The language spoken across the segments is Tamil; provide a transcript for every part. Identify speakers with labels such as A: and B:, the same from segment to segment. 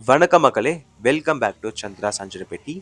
A: வணக்கம் மக்களே, வெல்கம் பேக் டு சந்திரா சஞ்சரிப்பேட்டி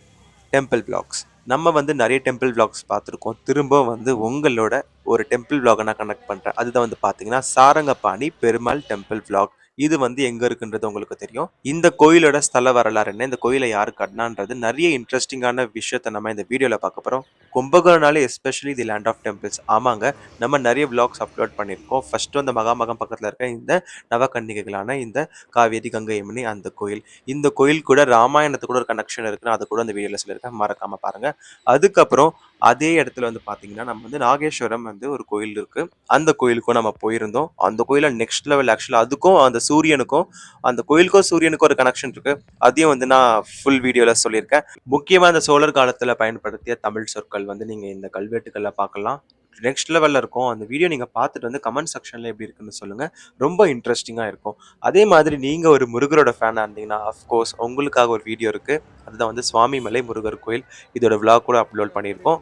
A: டெம்பிள் vlogs. நம்ம வந்து நிறைய டெம்பிள் vlogs பார்த்துருக்கோம். திரும்ப வந்து உங்களோட ஒரு டெம்பிள் vlog நான் கனெக்ட் பண்ணுறேன். அதுதான் வந்து பார்த்தீங்கன்னா சாரங்கபாணி பெருமாள் டெம்பிள் vlog. இது வந்து எங்கே இருக்குன்றது உங்களுக்கு தெரியும். இந்த கோயிலோட ஸ்தல வரலாறு என்ன, இந்த கோயிலை யார் கட்டினான்றது நிறைய இன்ட்ரெஸ்டிங்கான விஷயத்தை நம்ம இந்த வீடியோவில் பார்க்க போகிறோம். கும்பகோணாலே especially the land of temples. ஆமாங்க, நம்ம நிறைய vlogs அப்லோட் பண்ணியிருக்கோம். ஃபர்ஸ்ட் வந்து மகாமகம் பக்கத்தில் இருக்க இந்த நவகன்னிகைகளான இந்த காவேரி கங்கை யமுனை அந்த கோயில். இந்த கோயில் கூட ராமாயணத்துக்கு கூட ஒரு கனெக்ஷன் இருக்குன்னு அது கூட அந்த வீடியோல சொல்லியிருக்கேன், மறக்காம பாருங்க. அதுக்கப்புறம் அதே இடத்துல வந்து பாத்தீங்கன்னா நம்ம வந்து நாகேஸ்வரம் வந்து ஒரு கோயில் இருக்கு. அந்த கோயிலுக்கும் நம்ம போயிருந்தோம். அந்த கோயில நெக்ஸ்ட் லெவல். ஆக்சுவலா அதுக்கும் அந்த சூரியனுக்கும் அந்த கோயிலுக்கும் சூரியனுக்கும் ஒரு கனெக்ஷன் இருக்கு. அதையும் வந்து நான் ஃபுல் வீடியோல சொல்லியிருக்கேன். முக்கியமா அந்த சோழர் காலத்துல பயன்படுத்திய தமிழ் சொற்கள் வந்து நீங்க இந்த கல்வெட்டுகள்ல பார்க்கலாம். நெக்ஸ்ட் லெவல்ல இருக்கும். அந்த வீடியோ நீங்க பார்த்துட்டு வந்து கமெண்ட் செக்ஷன்ல எப்படி இருக்குன்னு சொல்லுங்க. ரொம்ப இன்ட்ரெஸ்டிங்கா இருக்கும். அதே மாதிரி நீங்க ஒரு முருகரோட ஃபேனா இருந்தீங்கன்னா அஃப்கோர்ஸ் உங்களுக்காக ஒரு வீடியோ இருக்கு. அதுதான் வந்து சுவாமிமலை முருகர் கோயில். இதோட விளாக் கூட அப்லோட் பண்ணியிருக்கோம்.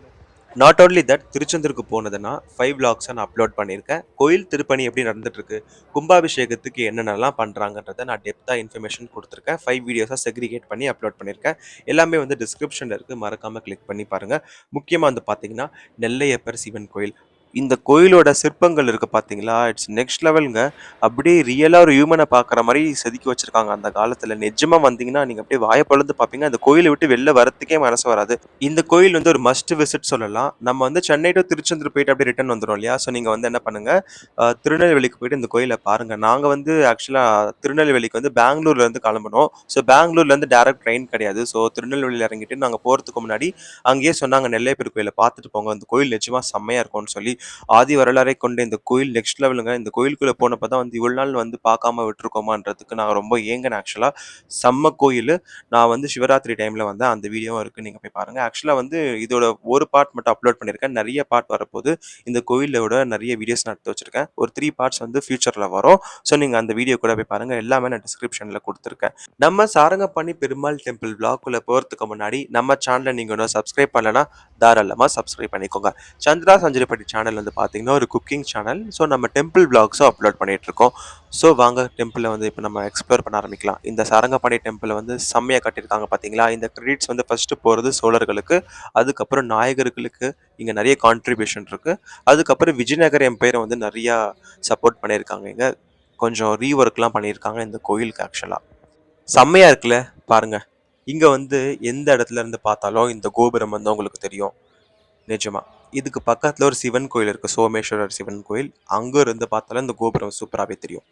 A: நாட் ஓன்லி தட், திருச்செந்தூருக்கு போனதுன்னா 5 vlogs நான் அப்லோட் பண்ணியிருக்கேன். கோயில் திருப்பணி எப்படி நடந்துட்டு இருக்கு, கும்பாபிஷேகத்துக்கு என்னென்னலாம் பண்றாங்கன்றத நான் டெப்தா இன்ஃபர்மேஷன் கொடுத்துருக்கேன். 5 வீடியோஸாக செக்ரிகேட் பண்ணி அப்லோட் பண்ணியிருக்கேன். எல்லாமே வந்து டிஸ்கிரிப்ஷன்ல இருக்கு, மறக்காம கிளிக் பண்ணி பாருங்க. முக்கியமா வந்து பாத்தீங்கன்னா நெல்லையப்பர் சிவன் கோயில். இந்த கோயிலோட சிற்பங்கள் இருக்கு பாத்தீங்களா, இட்ஸ் நெக்ஸ்ட் லெவலுங்க. அப்படியே ரியலா ஒரு ஹியூமனை பாக்குற மாதிரி செதுக்கி வச்சிருக்காங்க அந்த காலத்துல. நிஜமா வந்தீங்கன்னா நீங்க அப்படியே வாயை பொளந்து பாப்பீங்க. அந்த கோயிலை விட்டு வெளில வரத்துக்கே மனசு வராது. இந்த கோயில் வந்து ஒரு மஸ்ட் விசிட் சொல்லலாம். நம்ம வந்து சென்னை டு திருச்செந்தூர் போயிட்டு அப்படியே ரிட்டர்ன் வந்துடும் இல்லையா. ஸோ நீங்க வந்து என்ன பண்ணுங்க, திருநெல்வேலிக்கு போயிட்டு இந்த கோயிலை பாருங்க. நாங்க வந்து ஆக்சுவலா திருநெல்வேலிக்கு வந்து பெங்களூர்ல இருந்து கிளம்பணும். ஸோ பெங்களூர்ல இருந்து டைரக்ட் ட்ரெயின் கிடையாது. ஸோ திருநெல்வேலியில் இறங்கிட்டு நாங்க போறதுக்கு முன்னாடி அங்கேயே சொன்னாங்க நெல்லையப்பர் கோயிலை பார்த்துட்டு போங்க, அந்த கோயில் நிஜமா செம்மையா இருக்கும்னு சொல்லி. ஆதி வரலாறை கொண்ட இந்த கோயில் நெக்ஸ்ட் லெவலுங்க. இந்த கோயிலுக்குள்ள போனப்போ தான் வந்து இவ்வளவு நாள் வந்து பார்க்காம விட்டுருக்கோமான்றதுக்கு நான் ரொம்ப ஏங்கினேன் ஆக்சுவலா. செம்ம கோயில். நான் வந்து சிவராத்திரி டைம்ல வந்து அந்த வீடியோவும் இருக்கு, நீங்க போய் பாருங்க. ஆக்சுவலா வந்து இதோட ஒரு பார்ட் மட்டும் அப்லோட் பண்ணியிருக்கேன். நிறைய பார்ட் வரப்போது. இந்த கோயிலோட நிறைய வீடியோஸ் நான் எடுத்து வச்சிருக்கேன். ஒரு 3 பார்ட்ஸ் வந்து ஃபியூச்சர்ல வரும். ஸோ நீங்க அந்த வீடியோ கூட போய் பாருங்க. எல்லாமே நான் டிஸ்கிரிப்ஷன்ல கொடுத்துருக்கேன். நம்ம சாரங்கபாணி பெருமாள் டெம்பிள் vlogக்குள்ள போறதுக்கு முன்னாடி நம்ம சேனலை நீங்க இன்னும் சப்ஸ்கிரைப் பண்ணலனா தாராளமா சப்ஸ்கிரைப் பண்ணிக்கோங்க. சந்திரா சஞ்சரிப்பட்டி சேனல் வந்து பார்த்தீங்கன்னா ஒரு குக்கிங் சேனல். ஸோ நம்ம டெம்பிள் vlogsம் அப்லோட் பண்ணிட்டு இருக்கோம். ஸோ வாங்க டெம்பிளை வந்து இப்போ நம்ம எக்ஸ்ப்ளோர் பண்ண ஆரம்பிக்கலாம். இந்த சாரங்கபாணி டெம்பிளை வந்து செம்மையாக கட்டியிருக்காங்க பார்த்தீங்களா. இந்த கிரெடிட்ஸ் வந்து ஃபர்ஸ்ட் போகிறது சோழர்களுக்கு, அதுக்கப்புறம் நாயகர்களுக்கு இங்கே நிறைய கான்ட்ரிபியூஷன் இருக்கு. அதுக்கப்புறம் விஜயநகர எம்பையரை வந்து நிறையா சப்போர்ட் பண்ணியிருக்காங்க. இங்கே கொஞ்சம் ரீஒர்க்லாம் பண்ணியிருக்காங்க இந்த கோயிலுக்கு. ஆக்சுவலாக செம்மையா இருக்குல்ல, பாருங்க. இங்க வந்து எந்த இடத்துல இருந்து பார்த்தாலும் இந்த கோபுரம் வந்து உங்களுக்கு தெரியும். நிஜமா இதுக்கு பக்கத்துல ஒரு சிவன் கோயில் இருக்கு, சோமேஸ்வரர் சிவன் கோயில். அங்க இருந்து பார்த்தாலும் இந்த கோபுரம் சூப்பராகவே தெரியும்.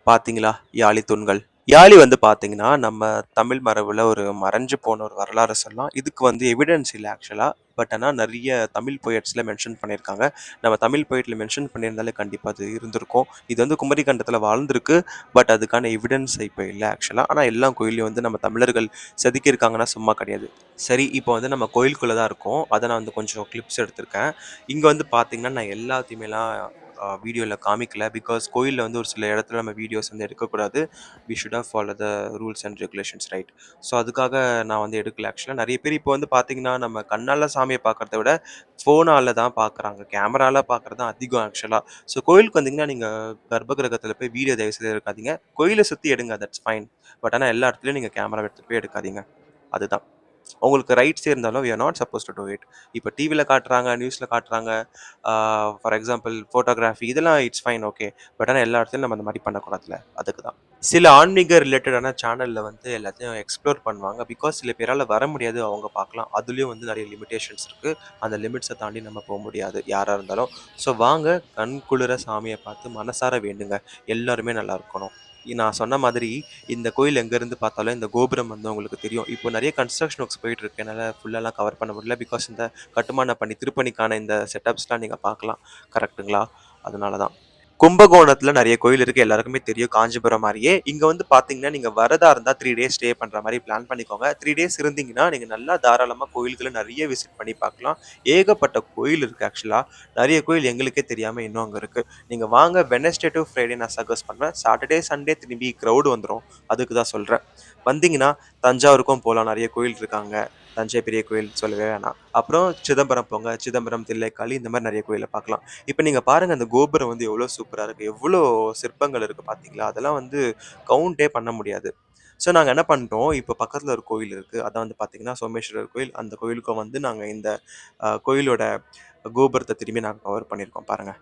A: பாத்தீங்களா யாழி தூண்கள். யாழி வந்து பாத்தீங்கன்னா நம்ம தமிழ் மரபுல ஒரு மறைஞ்சு போன ஒரு வரலாறு சொல்லலாம். இதுக்கு வந்து எவிடன்ஸ் இல்லை ஆக்சுவலா. பட் ஆனால் நிறைய தமிழ் போயட்ஸ்ல மென்ஷன் பண்ணியிருக்காங்க. நம்ம தமிழ் போயட்ல மென்ஷன் பண்ணியிருந்தாலே கண்டிப்பாக அது இருந்திருக்கும். இது வந்து குமரி கண்டத்தில் வாழ்ந்திருக்கு. பட் அதுக்கான எவிடன்ஸ் இப்போ இல்லை ஆக்சுவலாக. ஆனால் எல்லா கோயிலையும் வந்து நம்ம தமிழர்கள் செதுக்கியிருக்காங்கன்னா சும்மா கிடையாது. சரி, இப்போ வந்து நம்ம கோயிலுக்குள்ளே தான் இருக்கோம். அதை நான் வந்து கொஞ்சம் கிளிப்ஸ் எடுத்திருக்கேன். இங்கே வந்து பார்த்தீங்கன்னா நான் எல்லாத்தையுமேலாம் வீடியோவில் காமிக்கல. பிகாஸ் கோயிலில் வந்து ஒரு சில இடத்துல நம்ம வீடியோஸ் வந்து எடுக்கக்கூடாது. We should have follow the rules and regulations, right? So அதுக்காக நான் வந்து எடுக்கல ஆக்சுவலாக. நிறைய பேர் இப்போ வந்து பார்த்தீங்கன்னா நம்ம கண்ணால் சாமியை பார்க்குறத விட ஃபோனால் தான் பார்க்குறாங்க. கேமராவில் பார்க்குறது தான் அதிகம் ஆக்சுவலாக. ஸோ கோயிலுக்கு வந்தீங்கன்னா நீங்கள் கர்ப்பகிரகத்தில் போய் வீடியோ தயவுசெய்து எடுக்காதீங்க. கோயிலை சுற்றி எடுங்க, தட்ஸ் ஃபைன். பட் ஆனால் எல்லா இடத்துலையும் நீங்கள் கேமரா எடுத்துகிட்டு போய் எடுக்காதீங்க. அதுதான் உங்களுக்கு ரைட்ஸே இருந்தாலும் we are not suppose to do it. இப்போ டிவியில் காட்டுறாங்க, நியூஸில் காட்டுறாங்க. ஃபார் எக்ஸாம்பிள் ஃபோட்டோகிராஃபி இதெல்லாம் இட்ஸ் ஃபைன், ஓகே. பட் ஆனால் எல்லா இடத்துலையும் நம்ம அந்த மாதிரி பண்ணக்கூடாதுல. அதுக்கு தான் சில ஆன்மீக ரிலேட்டடான சேனலில் வந்து எல்லாத்தையும் எக்ஸ்ப்ளோர் பண்ணுவாங்க. பிகாஸ் சில பேரால் வர முடியாது, அவங்க பார்க்கலாம். அதுலேயும் வந்து நிறைய லிமிடேஷன்ஸ் இருக்குது. அந்த லிமிட்ஸை தாண்டி நம்ம போக முடியாது யாராக இருந்தாலும். ஸோ வாங்க, கண் குளிர சாமியை பார்த்து மனசார வேண்டுங்க, எல்லாருமே நல்லா இருக்கணும். நான் சொன்ன மாதிரி இந்த கோயில் எங்கேருந்து பார்த்தாலும் இந்த கோபுரம் வந்து உங்களுக்கு தெரியும். இப்போ நிறைய கன்ஸ்ட்ரக்ஷன் ஒர்க்ஸ் போயிட்டு இருக்கு. என்னால் ஃபுல்லெல்லாம் கவர் பண்ண முடியல. பிகாஸ் இந்த கட்டுமான பணி திருப்பணிக்கான இந்த செட்டப்ஸ்லாம் நீங்கள் பார்க்கலாம். கரெக்டுங்களா? அதனால தான் கும்பகோணத்துல நிறைய கோயில் இருக்கு, எல்லாருக்குமே தெரியும். காஞ்சிபுரம் மாதிரியே இங்க வந்து பாத்தீங்கன்னா நீங்க வரதா இருந்தா 3 days ஸ்டே பண்ற மாதிரி பிளான் பண்ணிக்கோங்க. 3 days இருந்தீங்கன்னா நீங்க நல்லா தாராளமா கோயில்களை நிறைய விசிட் பண்ணி பார்க்கலாம். ஏகப்பட்ட கோயில் இருக்கு ஆக்சுவலா. நிறைய கோயில் எங்களுக்கே தெரியாம இன்னும் அங்க இருக்கு. நீங்க வாங்க, வெனஸ்டே டு ஃப்ரைடே நான் சஜஸ்ட் பண்ணுவேன். சாட்டர்டே சண்டே திரும்பி க்ரௌடு வந்துடும். அதுக்கு தான் சொல்றேன். வந்தீங்கன்னா தஞ்சாவூருக்கும் போகலாம், நிறைய கோயில் இருக்காங்க. தஞ்சை பெரிய கோயில் சொல்லவே வேணாம். அப்புறம் சிதம்பரம் போங்க. சிதம்பரம், தில்லைக்காளி இந்த மாரி நெறைய கோயில பார்க்கலாம். இப்ப நீங்க பாருங்க அந்த கோபுரம் வந்து எவ்வளோ சூப்பரா இருக்கு. எவ்வளோ சிற்பங்கள் இருக்கு பார்த்தீங்களா? அதெல்லாம் வந்து கவுண்டே பண்ண முடியாது. ஸோ நாங்க என்ன பண்ணிட்டோம், இப்ப பக்கத்துல ஒரு கோயில் இருக்கு. அதான் வந்து பார்த்தீங்கன்னா, சோமேஸ்வரர் கோயில். அந்த கோயிலுக்கும் வந்து நாங்க இந்த கோயிலோட கோபுரத்த திரும்பி நாங்க கவர் பண்ணியிருக்கோம் பாருங்க.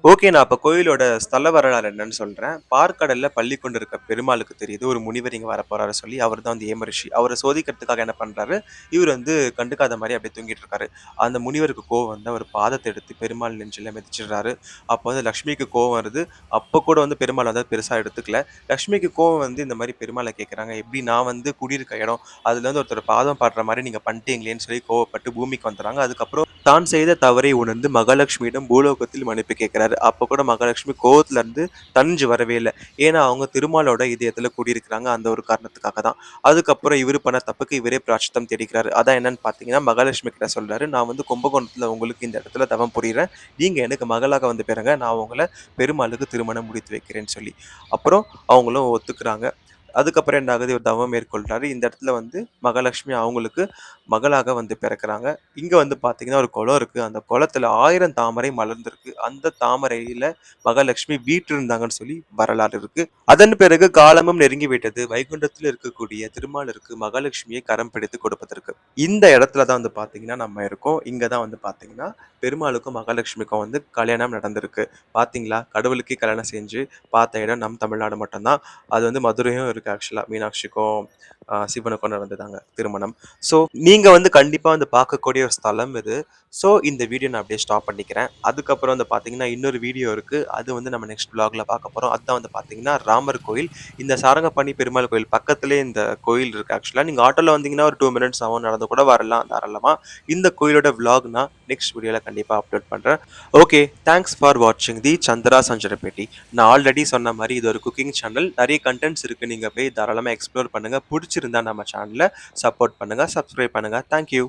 A: ஓகே. நான் அப்ப கோயிலோட ஸ்தல வரலாறு என்னன்னு சொல்றேன். பாற்கடல்ல பள்ளி கொண்டிருக்க பெருமாளுக்கு தெரியுது, ஒரு முனிவர் இங்க வரப்போறாரு சொல்லி. அவர் தான் வந்து ஏமரிஷி. அவர சோதிக்கிறதுக்காக என்ன பண்றாரு, இவர் வந்து கண்டுக்காத மாரி அப்படியே தூங்கிட்டு இருக்காரு. அந்த முனிவருக்கு கோவம் வந்து அவர் பாதத்த எடுத்து பெருமாள் நெஞ்சில மிதிச்சிடுறாரு. அப்போ வந்து லக்ஷ்மிக்கு கோவம் வருது. அப்ப கூட வந்து பெருமாள் அத பெருசா எடுத்துக்கல. லக்ஷ்மிக்கு கோவம் வந்து இந்த மாரி பெருமாள கேட்கறாங்க. "எப்படி நான் வந்து குடியிருக்க இடம், அதுல வந்து ஒருத்தர் பாதம் படுற மாரி நீங்க பண்ணிட்டீங்களேன்னு" சொல்லி கோவப்பட்டு பூமிக்கு வந்துர்றாங்க. அதுக்கப்புறம் தான் செய்த தவறை உணர்ந்து மகாலட்சுமியிடம் பூலோகத்தில் மன்னிப்பு கேட்கிறாரு. அப்ப கூட மகாலட்சுமி கோவத்துல இருந்து தணிஞ்சு வரவே இல்ல. ஏன்னா அவங்க திருமாலோட இதயத்துல குடியிருக்கிறாங்க. அந்த ஒரு காரணத்துக்காக தான். அதுக்கப்புறம் இவரு பண்ண தப்புக்கு இவரே பிராயச்சித்தம் தேடிக்கிறாரு. அதான் என்னன்னு பார்த்தீங்கன்னா, மகாலட்சுமி கிட்ட சொல்றாரு, "நான் வந்து கும்பகோணத்துல உங்களுக்கு இந்த இடத்துல தவம் புரியிறேன். நீங்க எனக்கு மகளாக வந்து பிறங்க. நான் உங்கள பெருமாளுக்கு திருமணம் முடித்து வைக்கிறேன்னு" சொல்லி. அப்புறம் அவங்களும் ஒத்துக்கிறாங்க. அதுக்கப்புறம் என்ன ஆகுது, இவர் தவம் மேற்கொள்றாரு. இந்த இடத்துல வந்து மகாலட்சுமி அவங்களுக்கு மகளாக வந்து பிறக்குறாங்க. இங்க வந்து பார்த்தீங்கன்னா, ஒரு குளம் இருக்கு. அந்த குளத்துல 1000 தாமரை மலர்ந்திருக்கு. அந்த தாமரையில மகாலட்சுமி வீற்றிருந்தாங்கன்னு சொல்லி வரலாறு இருக்கு. அதன் பிறகு காலமும் நெருங்கி விட்டது. வைகுண்டத்தில் இருக்கக்கூடிய திருமாலிற்கு மகாலட்சுமியை கரம் பிடித்து கொடுப்பதற்கு. இந்த இடத்துல தான் வந்து பார்த்தீங்கன்னா, நம்ம இருக்கோம். இங்க தான் வந்து பார்த்தீங்கன்னா, பெருமாளுக்கும் மகாலட்சுமிக்கும் வந்து கல்யாணம் நடந்திருக்கு. பார்த்தீங்களா? கடவுளுக்கே கல்யாணம் செஞ்சு பார்த்த இடம் நம் தமிழ்நாடு மட்டும் தான். அது வந்து மதுரையும் இருக்கு ஆக்சுவலா. மீனாட்சிக்கும் சிவனுக்கும் நடந்ததாங்க திருமணம். ஸோ நீங்க வந்து கண்டிப்பா வந்து பார்க்கக்கூடிய ஒரு ஸ்தலம் இது. ஸோ இந்த வீடியோ நான் அப்படியே ஸ்டாப் பண்ணிக்கிறேன். அதுக்கப்புறம் வந்து பார்த்தீங்கன்னா, இன்னொரு வீடியோ இருக்கு. அது வந்து நம்ம நெக்ஸ்ட் வ்ளாக்ல பார்க்க போறோம். அதுதான் வந்து பார்த்தீங்கன்னா, ராமர் கோயில். இந்த சாரங்கபாணி பெருமாள் கோயில் பக்கத்திலேயே இந்த கோயில் இருக்கு ஆக்சுவலா. நீங்க ஆட்டோல வந்தீங்கன்னா ஒரு 2 மினிட்ஸ் ஆகும். நடந்து கூட வரலாம் தாராளமா. இந்த கோயிலோட வ்ளாக் நான் நெக்ஸ்ட் வீடியோல கண்டிப்பா அப்லோட் பண்றேன். ஓகே. தேங்க்ஸ் ஃபார் வாட்சிங் தி சந்திரா சஞ்சரபேட்டி. நான் ஆல்ரெடி சொன்ன மாரி இது ஒரு குக்கிங் சேனல். நெறைய கன்டென்ட்ஸ் இருக்கு. நீங்க போய் தாராளமா எக்ஸ்ப்ளோர் பண்ணுங்க. புடிச்சிருந்தா நம்ம சேனல சப்போர்ட் பண்ணுங்க. சப்ஸ்கிரைப் பண்ணுங்க. Thank you.